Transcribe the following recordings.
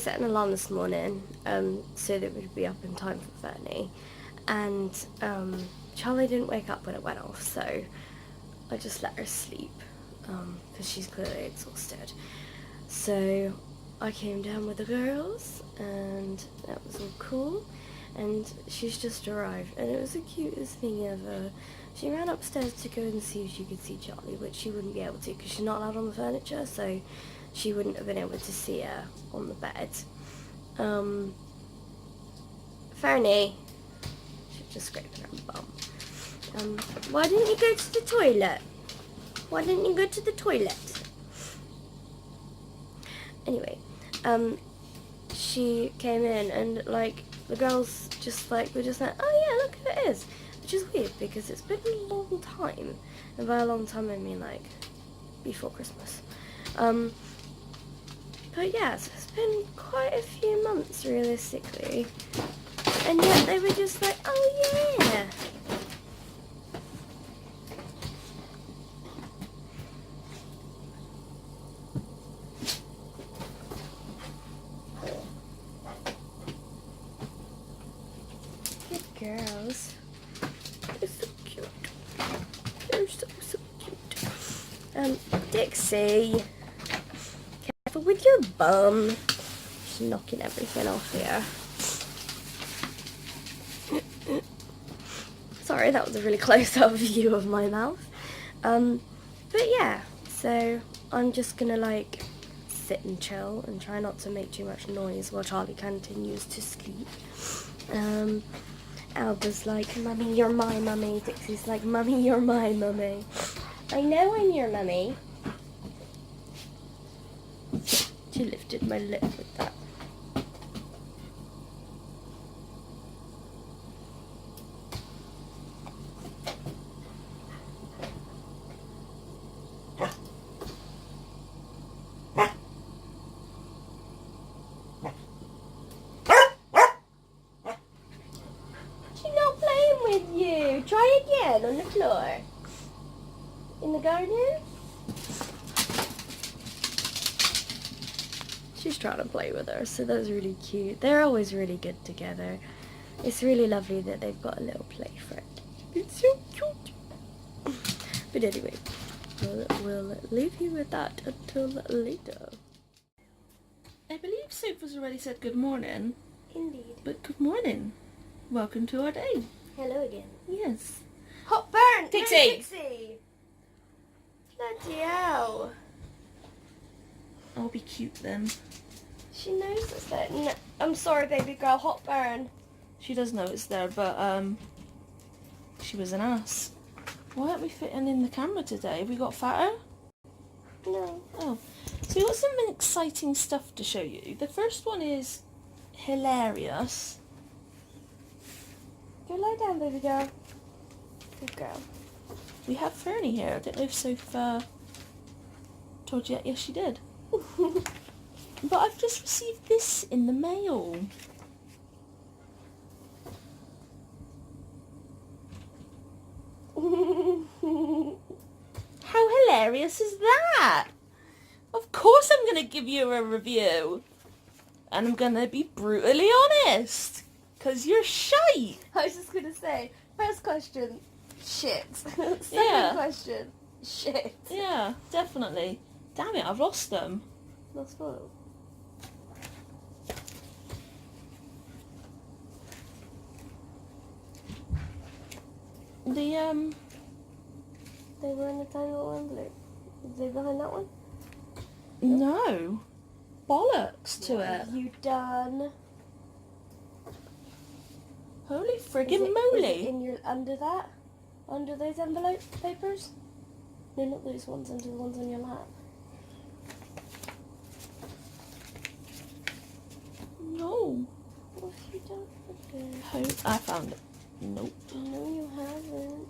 set an alarm this morning so that we'd be up in time for Fernie, and Charlie didn't wake up when it went off, so I just let her sleep because she's clearly exhausted. So I came down with the girls and that was all cool, and she's just arrived and it was the cutest thing ever. She ran upstairs to go and see if she could see Charlie, which she wouldn't be able to because she's not allowed on the furniture, so she wouldn't have been able to see her on the bed. Fernie, she's just scraping her bum. Why didn't you go to the toilet? Why didn't you go to the toilet? Anyway, she came in and like the girls just like were just like, oh yeah, look who it is, which is weird because it's been a long time, and by a long time I mean like before Christmas. But yeah, so it's been quite a few months realistically, and yet they were just like, oh yeah. Girls. They're so cute. They're so cute. Dixie. Careful with your bum. She's knocking everything off here. Sorry, that was a really close-up view of my mouth. But yeah, so I'm just gonna like sit and chill and try not to make too much noise while Charlie continues to sleep. Alba's like, Mummy, you're my mummy. Dixie's like, Mummy, you're my mummy. I know I'm your mummy. She lifted my lip with that. With you. Try again on the floor. In the garden? She's trying to play with her, so that's really cute. They're always really good together. It's really lovely that they've got a little play friend. It's so cute. But anyway, we'll leave you with that until later. I believe Soph has already said good morning. Indeed. But good morning. Welcome to our day. Hello again. Yes. Hot burn! Dixie! No, Dixie! Bloody hell. I'll be cute then. She knows it's there. No, I'm sorry, baby girl. Hot burn. She does know it's there, but she was an ass. Why aren't we fitting in the camera today? Have we got fatter? No. Oh. So we've got some exciting stuff to show you. The first one is hilarious. Go lie down, baby girl. Good girl. We have Fernie here. I don't know if Soph told you yet. Yes, she did. But I've just received this in the mail. How hilarious is that? Of course I'm going to give you a review. And I'm going to be brutally honest. Because you're shite. I was just going to say, first question, shit. Second question, shit. Yeah, definitely. Damn it, I've lost them. Lost what? They were in the tiny little envelope. Is they behind that one? No. Bollocks to What it. have you done? Holy friggin' Is it moly. in your, under that? Under those envelope papers? No, not those ones, under the ones on your lap. No. What have you done with it? I found it. Nope. No, you haven't.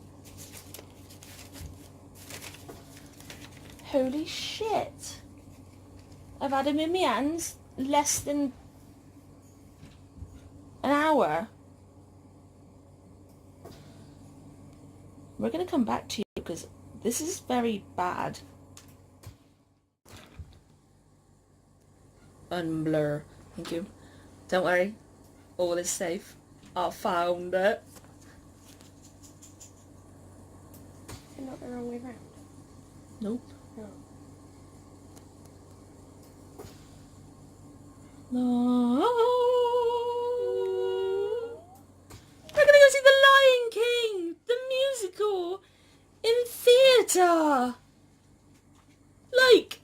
Holy shit. I've had him in my hands less than an hour. We're going to come back to you because this is very bad. Unblur. Thank you. Don't worry. All is safe. I found it. Is it not the wrong way round? Nope. No. No. We're gonna go see The Lion King, the musical, in theatre. Like,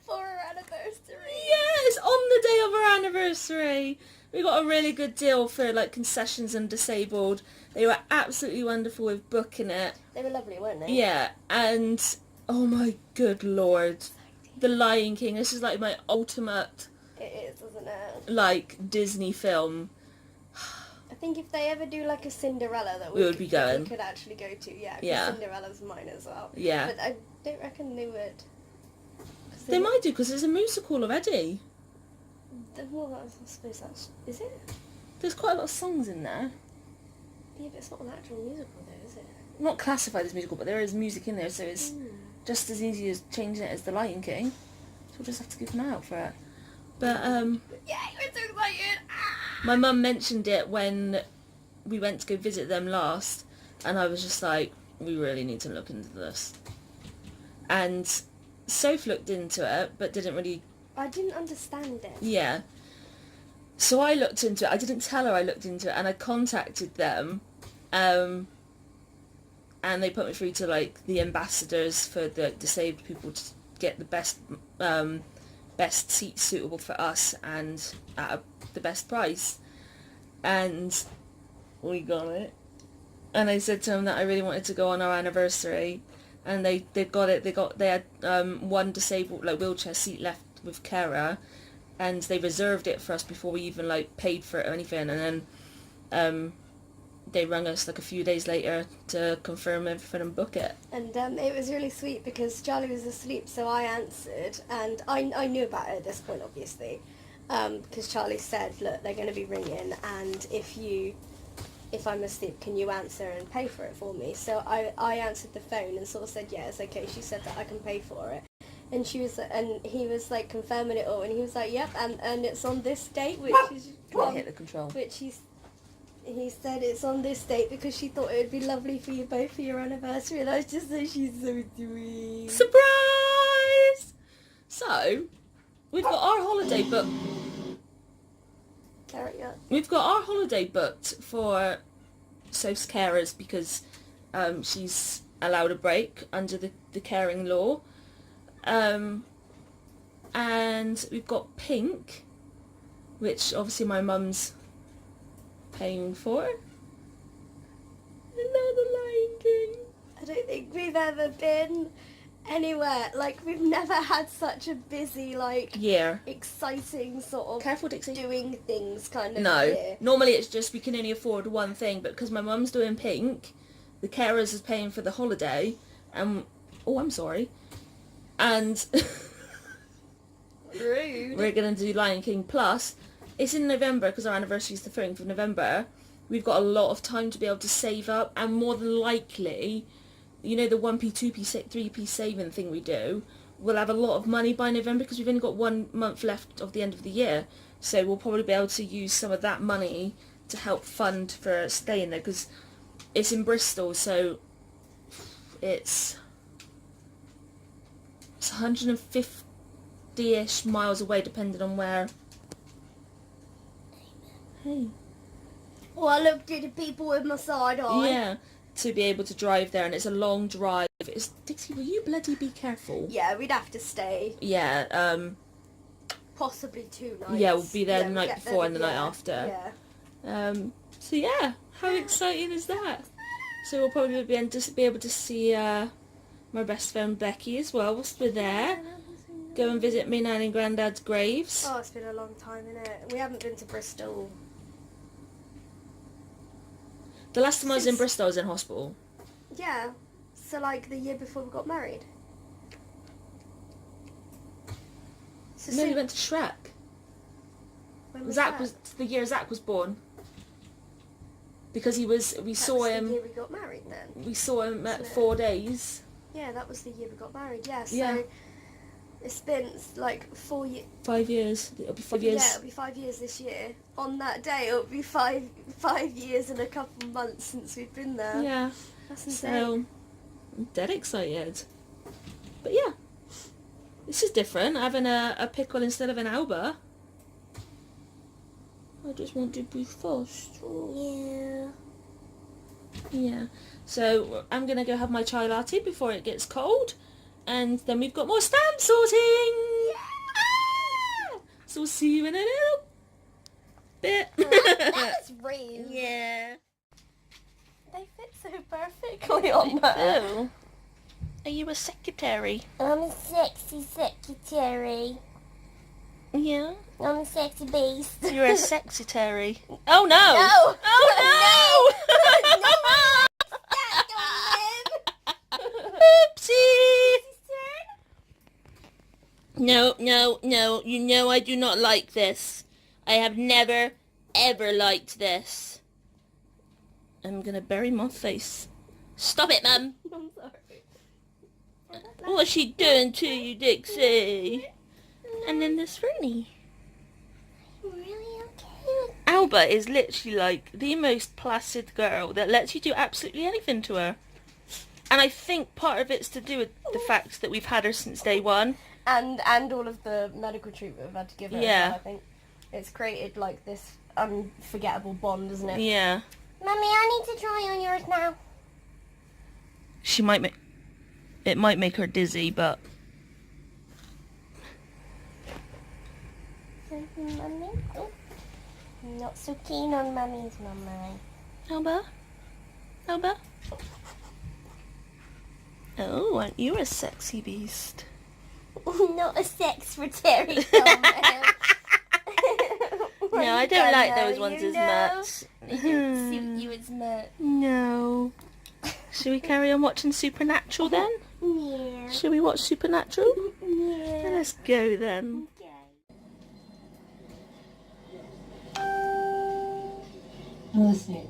For our anniversary. yes, on the day of our anniversary. We got a really good deal for like concessions and disabled. They were absolutely wonderful with booking it. They were lovely, weren't they? Yeah, and oh my good lord, The Lion King. This is like my ultimate It is, isn't it? like Disney film. I think if they ever do like a Cinderella that We would be going. we could actually go to, yeah. 'Cause Yeah. Cinderella's mine as well. Yeah. But I don't reckon they would. 'Cause They might do because there's a musical already. Well, I suppose that's... Is it? There's quite a lot of songs in there. Yeah, but it's not an actual musical though, is it? Not classified as musical, but there is music in there, so it's Mm. just as easy as changing it as The Lion King. So we'll just have to keep an eye out for it. But Yeah, we're so excited! my mum mentioned it when we went to go visit them last, and I was just like, we really need to look into this. And Soph looked into it, but didn't really... I didn't understand it. Yeah. So I looked into it. I didn't tell her I looked into it, and I contacted them, and they put me through to like the ambassadors for the disabled people to get the best seats suitable for us and at the best price. And we got it. And I said to them that I really wanted to go on our anniversary, and they got it. They had one disabled like wheelchair seat left with carer, and they reserved it for us before we even like paid for it or anything. And then they rang us like a few days later to confirm everything and book it. And it was really sweet because Charlie was asleep, so I answered, and I knew about it at this point, obviously, because Charlie said, look, they're going to be ringing, and if I'm asleep, can you answer and pay for it for me? So I answered the phone and sort of said, yeah, it's okay. She said that I can pay for it. And he was like confirming it all, and he was like, yep, and it's on this date, which is Can't hit the control. which he said it's on this date because she thought it would be lovely for you both for your anniversary, and I was just like, she's so sweet. Surprise! So, we've got our holiday booked. Carry on. We've got our holiday booked for Soph's carers because she's allowed a break under the caring law. And we've got Pink, which obviously my mum's paying for. Another Lion King. I don't think we've ever been anywhere, like we've never had such a busy, like Yeah. exciting sort of Careful, Dixie. doing things kind of No. year. Normally it's just we can only afford one thing, but because my mum's doing Pink, the carers is paying for the holiday, and... Oh, I'm sorry. And... Rude. we're going to do Lion King Plus. It's in November because our anniversary is the 13th of November. We've got a lot of time to be able to save up, and more than likely, you know, the 1p, 2p, 3p saving thing we do, we'll have a lot of money by November because we've only got 1 month left of the end of the year. So we'll probably be able to use some of that money to help fund for staying there, because it's in Bristol, so it's 150-ish miles away depending on where. Hey. Well, I looked at the people with my side eye. Yeah, to be able to drive there, and it's a long drive. It's Dixie, will you bloody be careful? Yeah, we'd have to stay. Yeah, Possibly 2 nights. yeah, we'll be there the we'll night get before there, and the night yeah, after. Yeah. So yeah, how exciting is that? So we'll probably be able to see my best friend Becky as well whilst we're there. Go and visit me nan and granddad's graves. Oh, it's been a long time, innit? We haven't been to Bristol. The last time I was in Bristol, I was in hospital. Yeah. So, like, the year before we got married. So No, we went to Shrek. when was Zach that? was the year Zach was born. Because we That saw was him. the year we got married then. We saw him at Wasn't it? 4 days. Yeah, that was the year we got married. Yeah. So Yeah. It's been like 4 years. 5 years. It'll be 5 years. Yeah, it'll be 5 years this year. On that day, it'll be five years and a couple of months since we've been there. Yeah. That's insane. So, I'm dead excited. But yeah, this is different, having a pickle instead of an Alba. I just want to be first. Yeah. Yeah. So, I'm going to go have my chai latte before it gets cold. And then we've got more stamp sorting. Ah! So we'll see you in a little bit. That was real. Yeah. They fit so perfectly on there. Oh. Are you a secretary? I'm a sexy secretary. Yeah. I'm a sexy beast. You're a secretary. Oh no! No! Oh no! Oopsie! No, no, no. You know I do not like this. I have never, ever liked this. I'm gonna bury my face. Stop it, Mum! I'm sorry. What's she doing to you, Dixie? And then there's Fernie. Really okay. Alba is literally like the most placid girl that lets you do absolutely anything to her. And I think part of it's to do with the fact that we've had her since day one. And all of the medical treatment we've had to give her. Yeah. As well, I think it's created like this unforgettable bond, isn't it? Yeah. Mummy, I need to try on yours now. She might make... It might make her dizzy, but... Mummy? Oh. Not so keen on Mummy's, Mummy. Alba? Alba? Oh, aren't you a sexy beast? Not a secretary, No, I don't like those ones as much. They don't suit you as much. No. Should we carry on watching Supernatural then? Yeah. Should we watch Supernatural? Yeah. Let's go then. I'm listening.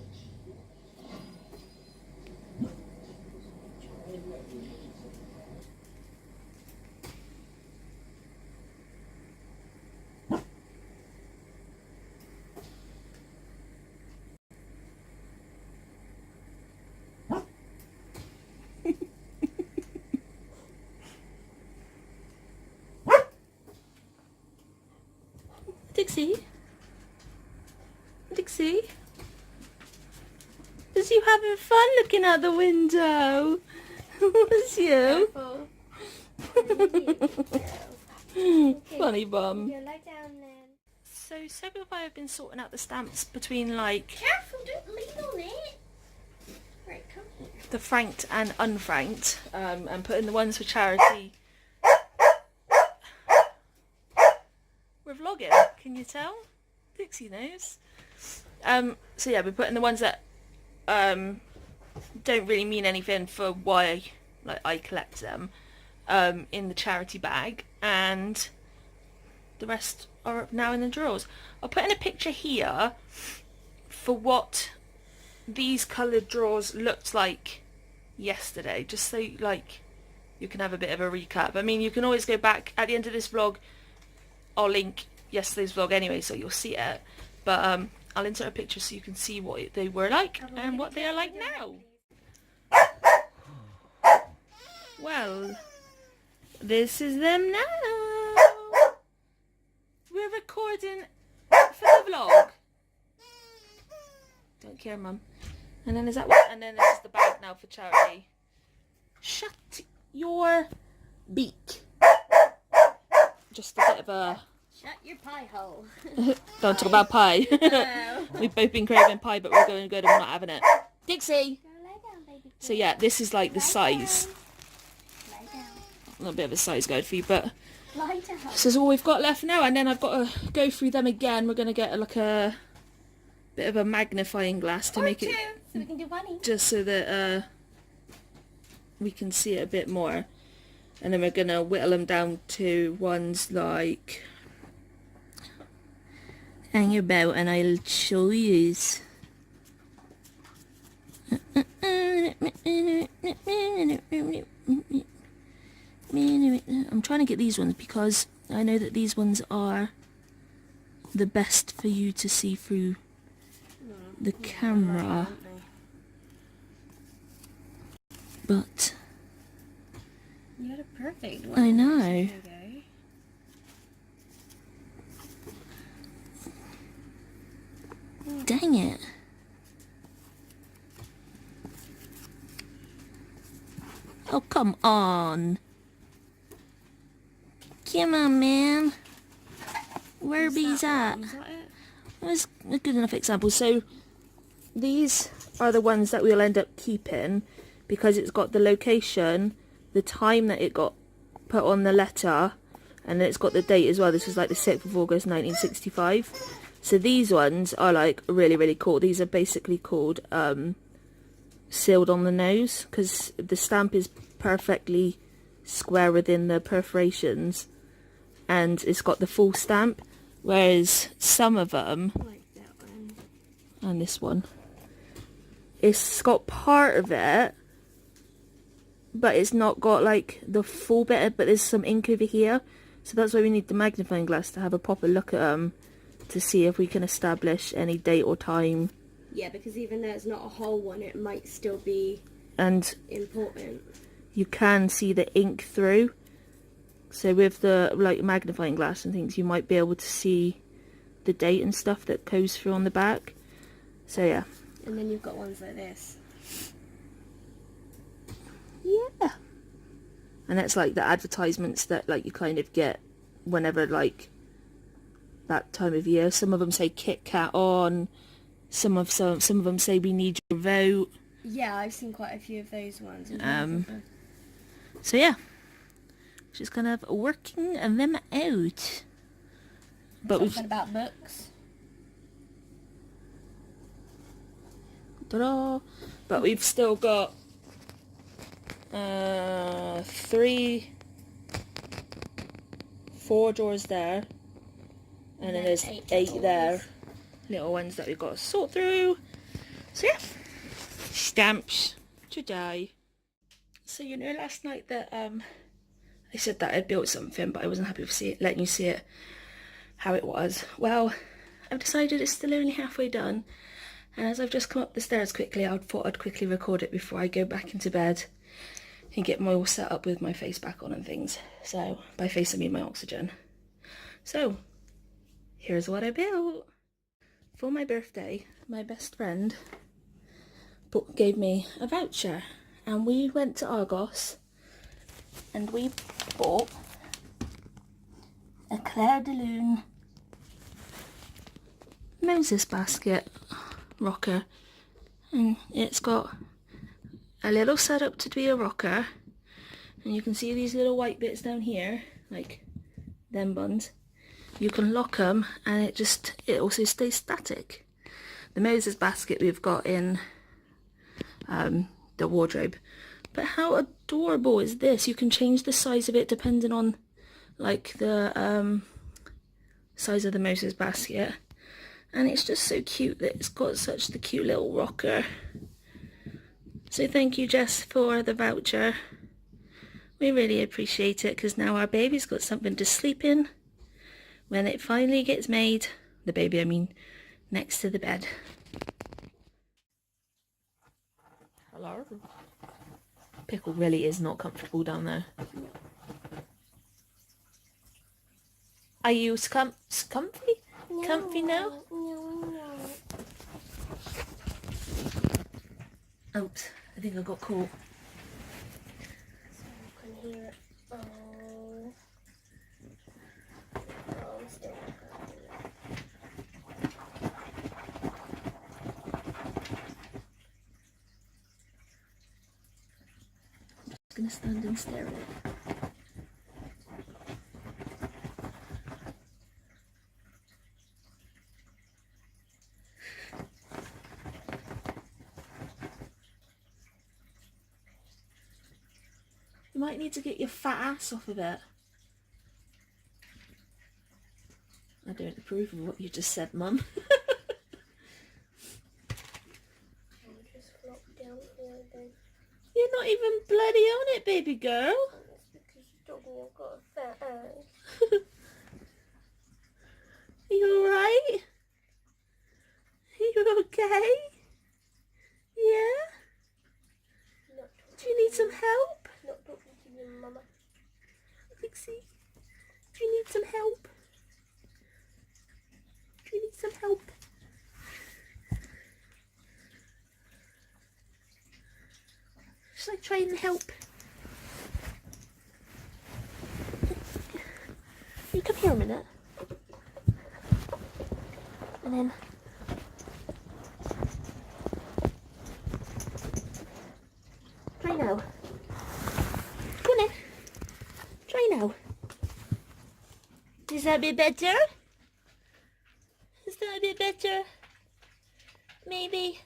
Dixie? Dixie? Was you having fun looking out the window? Was you? Funny bum. Go lie down then. So Soph and I have been sorting out the stamps between like Careful, don't lean on it. Right, come here. the franked and unfranked, and putting the ones for charity. We're vlogging, can you tell? Dixie knows. So yeah, we're putting the ones that don't really mean anything for why I collect them in the charity bag, and the rest are now in the drawers. I'll put in a picture here for what these coloured drawers looked like yesterday, just so like you can have a bit of a recap. I mean, you can always go back at the end of this vlog. I'll link yesterday's vlog anyway, so you'll see it, but I'll insert a picture so you can see what they were like and what they are like now. Well, this is them now. We're recording for the vlog. Don't care, Mum. And then is that what? And then this is the bag now for charity. Shut your beak. Just a bit of a... Shut your pie hole. Don't talk about pie. We've both been craving pie, but we're going good and we're not having it. Dixie! Go lie down, baby. So yeah, this is like the size. Lie down. A little bit of a size guide for you, but Lie down. this is all we've got left now, and then I've got to go through them again. We're going to get like a bit of a magnifying glass to make it so we can do bunny. just so that we can see it a bit more. And then we're going to whittle them down to ones like... Hang about and I'll show you. I'm trying to get these ones because I know that these ones are the best for you to see through the camera. But You had a perfect one. I know. There you go. Dang it. Oh, come on. Come on, man. Where bees at? Is that it? That's a good enough example. So these are the ones that we'll end up keeping because it's got the location, the time that it got put on the letter, and then it's got the date as well. This was like the 6th of August 1965. So these ones are like really, really cool. These are basically called sealed on the nose because the stamp is perfectly square within the perforations and it's got the full stamp, whereas some of them, Like that one. and this one, it's got part of it but it's not got like the full bit, but there's some ink over here, so that's why we need the magnifying glass to have a proper look at them to see if we can establish any date or time. Yeah, because even though it's not a whole one, it might still be And important. you can see the ink through, so with the like magnifying glass and things you might be able to see the date and stuff that goes through on the back. So yeah. And then you've got ones like this. Yeah. And that's like the advertisements that like you kind of get whenever like that time of year. Some of them say Kit Kat on, some of them say we need your vote. Yeah, I've seen quite a few of those ones. So yeah, just kind of working them out. But Something about books. ta-da! But we've still got 4 drawers there, and then there's 8 there, little ones that we've got to sort through. So yeah, stamps today. So you know last night that I said that I'd built something, but I wasn't happy with letting you see it how it was. Well, I've decided it's still only halfway done, and as I've just come up the stairs quickly, I thought I'd quickly record it before I go back into bed and get my all set up with my face back on and things. So by face I mean my oxygen. So here's what I built. For my birthday, my best friend gave me a voucher, and we went to Argos and we bought a Claire de Lune Moses basket rocker, and it's got a little setup to be a rocker, and you can see these little white bits down here, like them buns. You can lock them and it also stays static. The Moses basket we've got in the wardrobe, but how adorable is this? You can change the size of it depending on like the size of the Moses basket, and it's just so cute that it's got such the cute little rocker. So thank you, Jess, for the voucher. We really appreciate it, because now our baby's got something to sleep in when it finally gets made. The baby, I mean, next to the bed. Hello. Pickle really is not comfortable down there. Are you comfy? Comfy now? Oops, I think I got caught. I can hear it. Oh, I'm still not gonna do it. I'm just gonna stand and stare at it. You might need to get your fat ass off of it. I don't approve of what you just said, Mum. Just flop down here then. You're not even bloody on it, baby girl. That's because you Doggy, I've got a fat ass. Are you alright? Are you okay? Yeah? Do you need some help? Not talking to you, Mama. Pixie, do you need some help? Do you need some help? Should I try and help? You come here a minute. And then... Try now. Come on in. Try now. Is that a bit better? Is that a bit better? Maybe.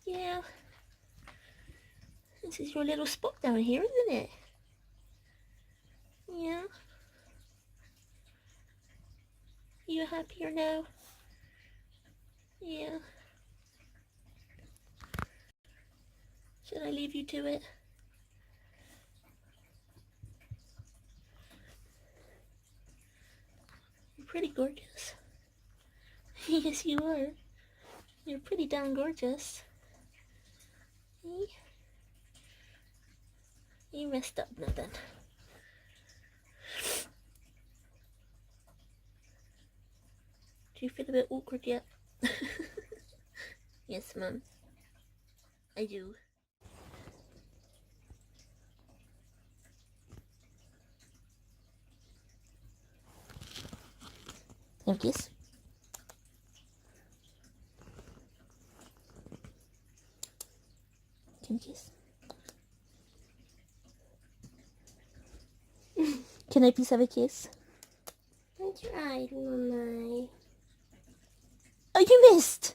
Yeah. This is your little spot down here, isn't it? Yeah. You happier now? Yeah. Should I leave you to it? You're pretty gorgeous. Yes, you are. You're pretty darn gorgeous. Hey? You messed up nothing. Do you feel a bit awkward yet? Yes, Mum. I do. Have a kiss? Can you kiss? Can I please have a kiss? I tried, Mama. Oh, you missed!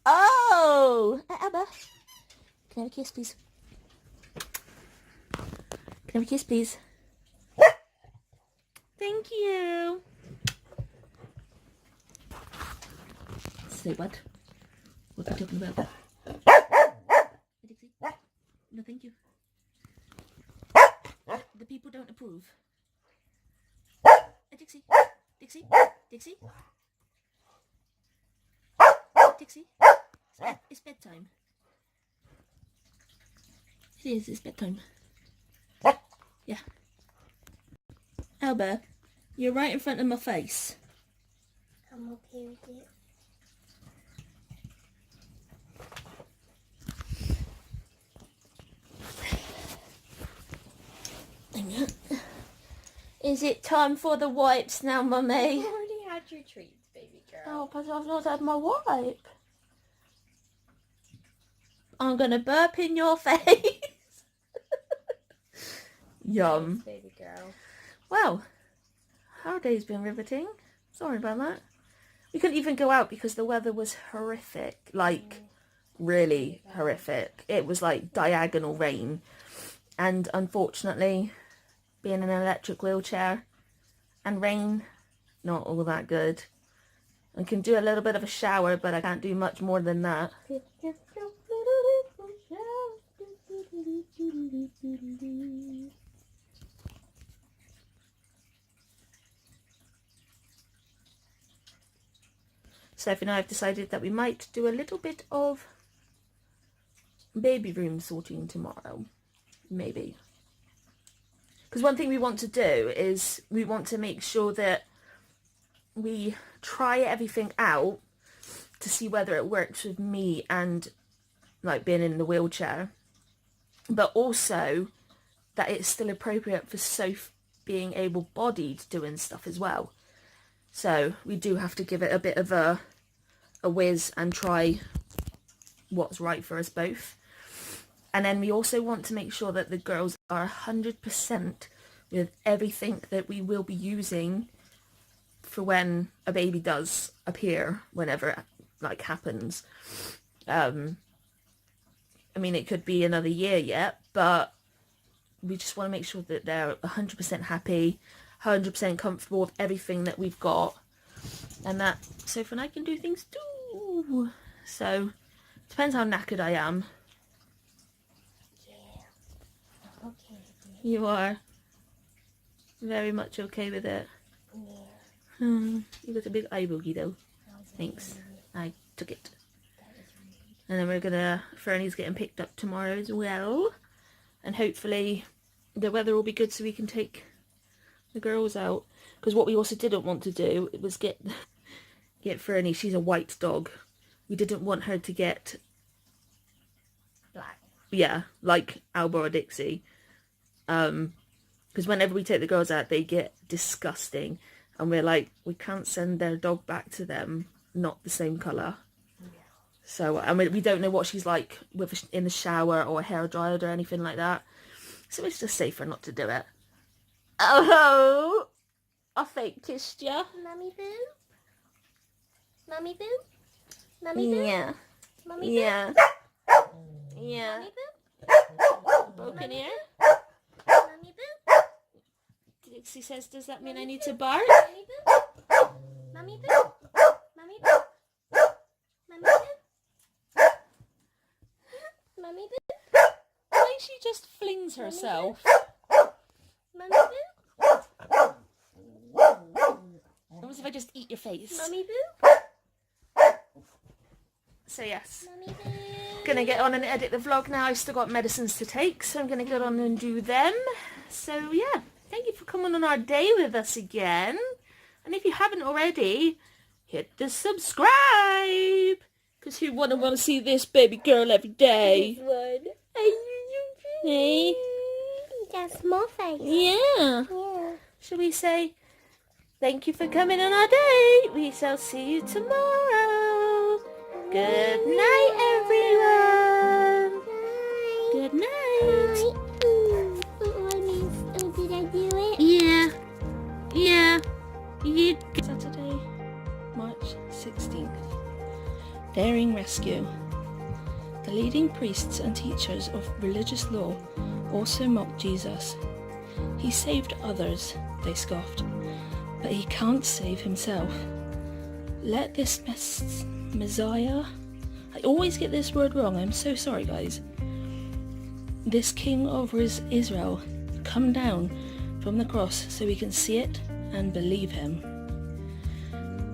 Oh! Abba! Can I have a kiss, please? Can I have a kiss, please? Thank you! Say what? What are you talking about? Dixie? No, thank you. The people don't approve. Dixie? Dixie? Dixie? Dixie? It's bedtime. It is, it's bedtime. Yeah. Alba, you're right in front of my face. I'm okay with it. Is it time for the wipes now, Mummy? You already had your treats, baby girl. Oh, but I've not had my wipe. I'm gonna burp in your face. Yum. Thanks, baby girl. Well, our day's been riveting. Sorry about that. We couldn't even go out because the weather was horrific. Like, really horrific. It was like diagonal rain. And unfortunately, being in an electric wheelchair and rain, not all that good. I can do a little bit of a shower, but I can't do much more than that. Soph and I have decided that we might do a little bit of baby room sorting tomorrow. Maybe. Because one thing we want to do is we want to make sure that we try everything out to see whether it works with me and like being in the wheelchair, but also that it's still appropriate for Soph being able-bodied doing stuff as well. So we do have to give it a bit of a whiz and try what's right for us both. And then we also want to make sure that the girls are 100% with everything that we will be using for when a baby does appear, whenever it like happens. I mean, it could be another year yet, but we just want to make sure that they're 100% happy, 100% comfortable with everything that we've got, and that Soph and I can do things too. So, depends how knackered I am. Yeah. Okay. You are very much okay with it. Yeah. You got a big eye boogie though. Thanks. I took it. And then we're gonna, Fernie's getting picked up tomorrow as well. And hopefully the weather will be good so we can take the girls out. Because what we also didn't want to do was get Fernie, she's a white dog. We didn't want her to get, Black. yeah, like Alba or Dixie. Because whenever we take the girls out, they get disgusting. And we're like, we can't send their dog back to them, not the same colour. Yeah. So, I mean, we don't know what she's like in the shower or hair dried or anything like that. So it's just safer not to do it. Oh, I fake kissed ya. Mummy boo? Mummy boo? Mummy boo? Yeah. Mummy boo? Yeah. Yeah. Mummy boo? Broken ear. Mummy boo? Dixie says, does that mean I need to bark? Mummy boo? Mummy boo? Mummy boo? Mummy boo? Mummy boo? Why she just flings herself? Mummy boo? What if I just eat your face? Mummy boo? So yes. Mummy boo? Gonna get on and edit the vlog now. I've still got medicines to take, so I'm gonna get on and do them. So yeah, thank you for coming on our day with us again. And if you haven't already, hit the subscribe. Because who wouldn't want to see this baby girl every day? One. Hey. That's more face. Yeah. Yeah. Shall we say thank you for coming on our day? We shall see you tomorrow. Good night, everyone. Good night. Did I do it? Yeah. Yeah. You. Saturday, March 16th. Daring rescue. The leading priests and teachers of religious law also mocked Jesus. He saved others, they scoffed, but he can't save himself. Let this Messiah, I always get this word wrong, I'm so sorry guys, this King of Israel, come down from the cross so we can see it and believe him.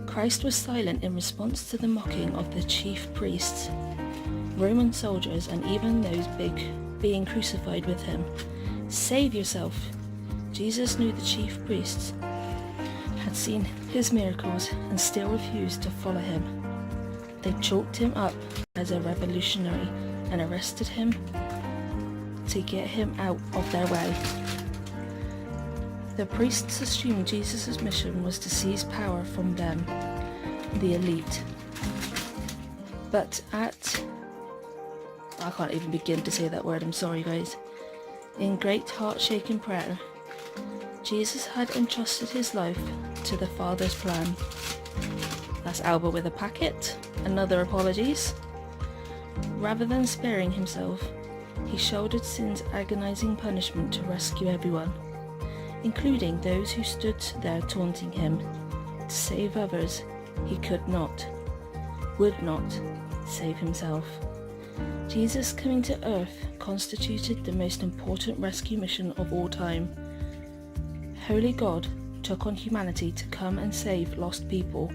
Christ was silent in response to the mocking of the chief priests, Roman soldiers, and even those being crucified with him. Save yourself. Jesus knew the chief priests had seen his miracles and still refused to follow him. They chalked him up as a revolutionary and arrested him to get him out of their way. The priests assumed Jesus' mission was to seize power from them, the elite. But I can't even begin to say that word, I'm sorry guys. In great heart-shaking prayer, Jesus had entrusted his life to the Father's plan. That's Alba with a packet, another apologies. Rather than sparing himself, he shouldered sin's agonizing punishment to rescue everyone, including those who stood there taunting him. To save others, he could not, would not save himself. Jesus coming to earth constituted the most important rescue mission of all time. Holy God took on humanity to come and save lost people,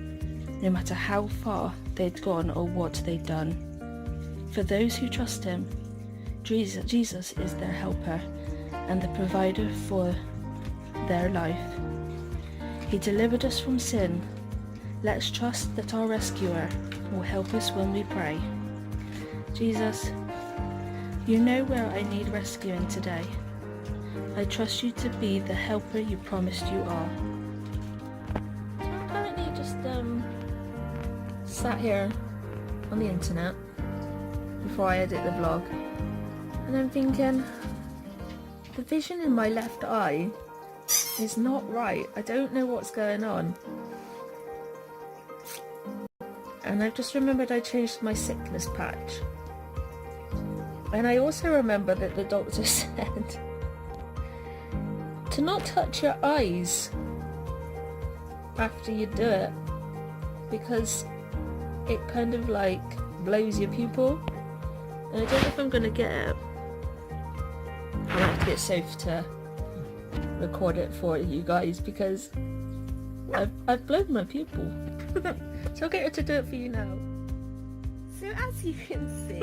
no matter how far they'd gone or what they'd done. For those who trust him, Jesus is their helper and the provider for their life. He delivered us from sin. Let's trust that our rescuer will help us when we pray. Jesus, you know where I need rescuing today. I trust you to be the helper you promised you are. I'm currently just sat here on the internet before I edit the vlog, and I'm thinking the vision in my left eye is not right. I don't know what's going on. And I've just remembered I changed my sickness patch. And I also remember that the doctor said to not touch your eyes after you do it, because it kind of like blows your pupil. And I don't know if I'm going to get it. I'll have to get Soph to record it for you guys because I've blown my pupil. So I'll get her to do it for you now. So as you can see,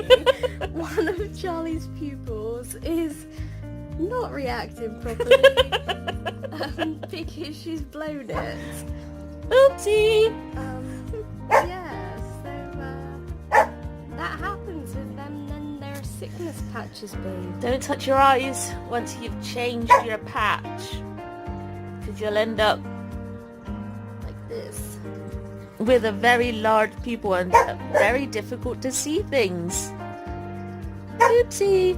one of Charlie's pupils is not reacting properly because she's blown it. Oopsie! Yeah, so that happens with them and their sickness patches, babe. Don't touch your eyes once you've changed your patch, because you'll end up Like this. with a very large pupil and very difficult to see things. Oopsie!